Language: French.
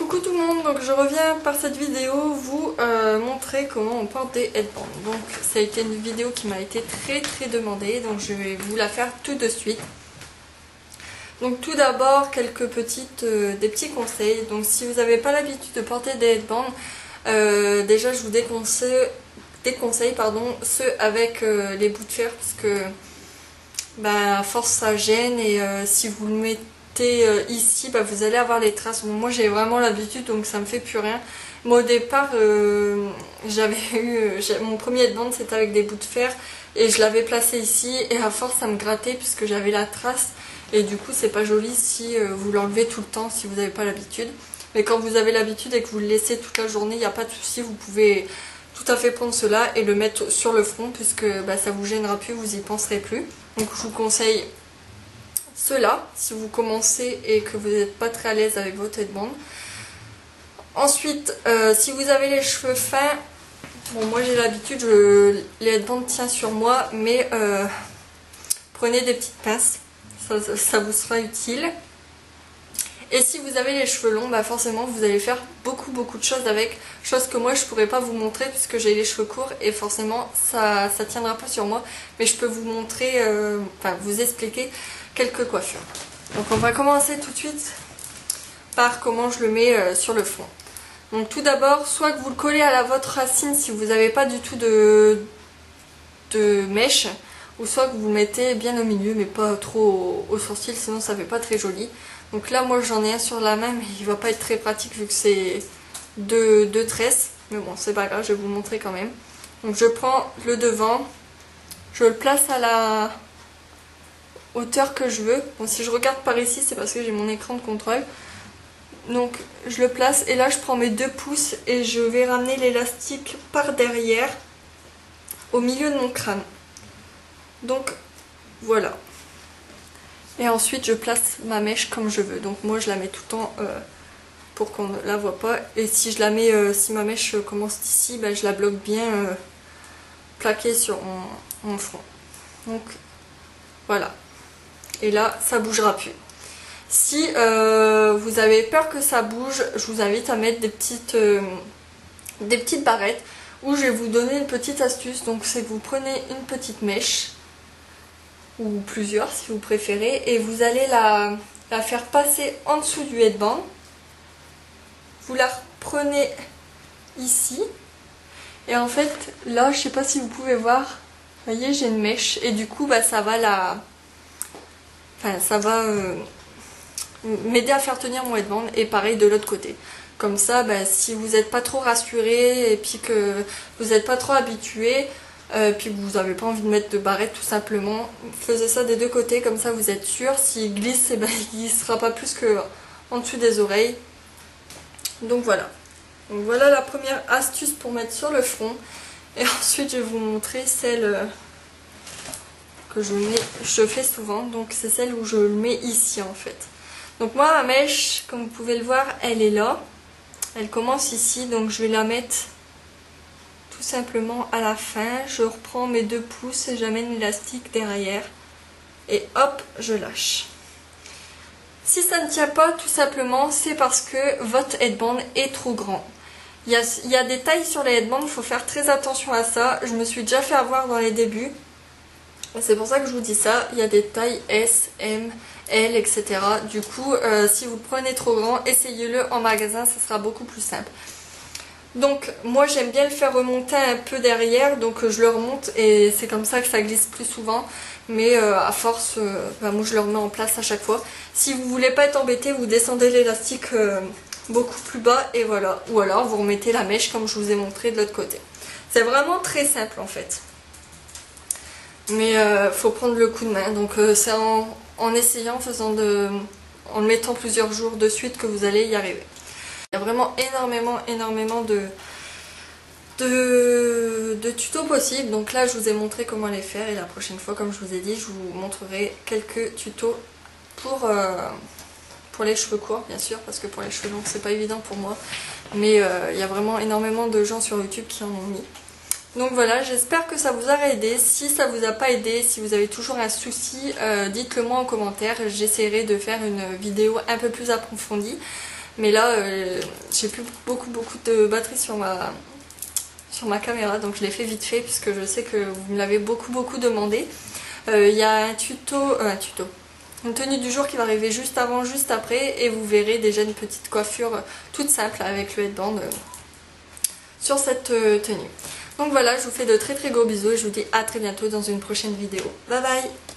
Coucou tout le monde, donc je reviens par cette vidéo vous montrer comment on porte des headbands. Donc ça a été une vidéo qui m'a été très demandée, donc je vais vous la faire tout de suite. Donc tout d'abord des petits conseils. Donc si vous n'avez pas l'habitude de porter des headbands, déjà je vous déconseille ceux avec les bouts de fer parce que à force ça gêne et si vous le mettez ici vous allez avoir les traces. Bon, moi j'ai vraiment l'habitude donc ça me fait plus rien. Moi au départ mon premier headband c'était avec des bouts de fer et je l'avais placé ici et à force ça me grattait puisque j'avais la trace et du coup c'est pas joli si vous l'enlevez tout le temps si vous n'avez pas l'habitude. Mais quand vous avez l'habitude et que vous le laissez toute la journée, il n'y a pas de souci, vous pouvez tout à fait prendre cela et le mettre sur le front puisque ça vous gênera plus, vous y penserez plus. Donc je vous conseille cela si vous commencez et que vous n'êtes pas très à l'aise avec votre headband. Ensuite, si vous avez les cheveux fins, bon moi j'ai l'habitude, les headbands tiennent sur moi, mais prenez des petites pinces, ça vous sera utile. Et si vous avez les cheveux longs, forcément vous allez faire beaucoup de choses avec, chose que moi je pourrais pas vous montrer puisque j'ai les cheveux courts et forcément ça tiendra pas sur moi, mais je peux vous montrer, vous expliquer quelques coiffures. Donc on va commencer tout de suite par comment je le mets sur le front. Donc tout d'abord, soit que vous le collez à votre racine si vous n'avez pas du tout de mèche, ou soit que vous le mettez bien au milieu mais pas trop au sourcil, sinon ça fait pas très joli. Donc là moi j'en ai un sur la main mais il va pas être très pratique vu que c'est deux tresses, mais bon c'est pas grave, je vais vous montrer quand même. Donc je prends le devant, je le place à la hauteur que je veux. Bon, si je regarde par ici c'est parce que j'ai mon écran de contrôle. Donc je le place et là je prends mes 2 pouces et je vais ramener l'élastique par derrière au milieu de mon crâne. Donc voilà. Et ensuite je place ma mèche comme je veux. Donc moi je la mets tout le temps pour qu'on ne la voit pas. Et si je la mets, si ma mèche commence ici, je la bloque bien plaquée sur mon front. Donc voilà. Et là ça bougera plus. Si vous avez peur que ça bouge, je vous invite à mettre des petites barrettes où je vais vous donner une petite astuce. Donc c'est que vous prenez une petite mèche ou plusieurs si vous préférez et vous allez la faire passer en dessous du headband. Vous la reprenez ici et en fait là je sais pas si vous pouvez voir, vous voyez j'ai une mèche et du coup ça va m'aider à faire tenir mon headband et pareil de l'autre côté. Comme ça si vous n'êtes pas trop rassuré et puis que vous n'êtes pas trop habitué, puis vous n'avez pas envie de mettre de barrette tout simplement, faisez ça des deux côtés, comme ça vous êtes sûr, s'il glisse, il glissera pas plus que en dessous des oreilles. Donc voilà. Donc voilà la première astuce pour mettre sur le front. Et ensuite je vais vous montrer celle que je fais souvent, donc c'est celle où je le mets ici en fait. Donc moi ma mèche, comme vous pouvez le voir, elle est là, elle commence ici, donc je vais la mettre tout simplement à la fin. Je reprends mes 2 pouces et j'amène l'élastique derrière et hop je lâche. Si ça ne tient pas, tout simplement c'est parce que votre headband est trop grand. Il y a des tailles sur les headbands, il faut faire très attention à ça. Je me suis déjà fait avoir dans les débuts. C'est pour ça que je vous dis ça, il y a des tailles S, M, L, etc. Du coup, si vous le prenez trop grand, essayez-le en magasin, ça sera beaucoup plus simple. Donc moi j'aime bien le faire remonter un peu derrière, donc je le remonte et c'est comme ça que ça glisse plus souvent. Mais à force, moi je le remets en place à chaque fois. Si vous voulez pas être embêté, vous descendez l'élastique beaucoup plus bas et voilà. Ou alors vous remettez la mèche comme je vous ai montré de l'autre côté. C'est vraiment très simple en fait. Mais faut prendre le coup de main, donc c'est en essayant, en le mettant plusieurs jours de suite que vous allez y arriver. Il y a vraiment énormément de tutos possibles, donc là je vous ai montré comment les faire et la prochaine fois, comme je vous ai dit, je vous montrerai quelques tutos pour les cheveux courts bien sûr, parce que pour les cheveux longs c'est pas évident pour moi, mais il y a vraiment énormément de gens sur YouTube qui en ont mis. Donc voilà, j'espère que ça vous aura aidé. Si ça vous a pas aidé, si vous avez toujours un souci, dites-le moi en commentaire. J'essaierai de faire une vidéo un peu plus approfondie. Mais là, j'ai plus beaucoup de batterie sur ma caméra, donc je l'ai fait vite fait puisque je sais que vous me l'avez beaucoup demandé. Il y a un tuto, une tenue du jour qui va arriver juste avant, juste après, et vous verrez déjà une petite coiffure toute simple avec le headband sur cette tenue. Donc voilà, je vous fais de très gros bisous et je vous dis à très bientôt dans une prochaine vidéo. Bye bye!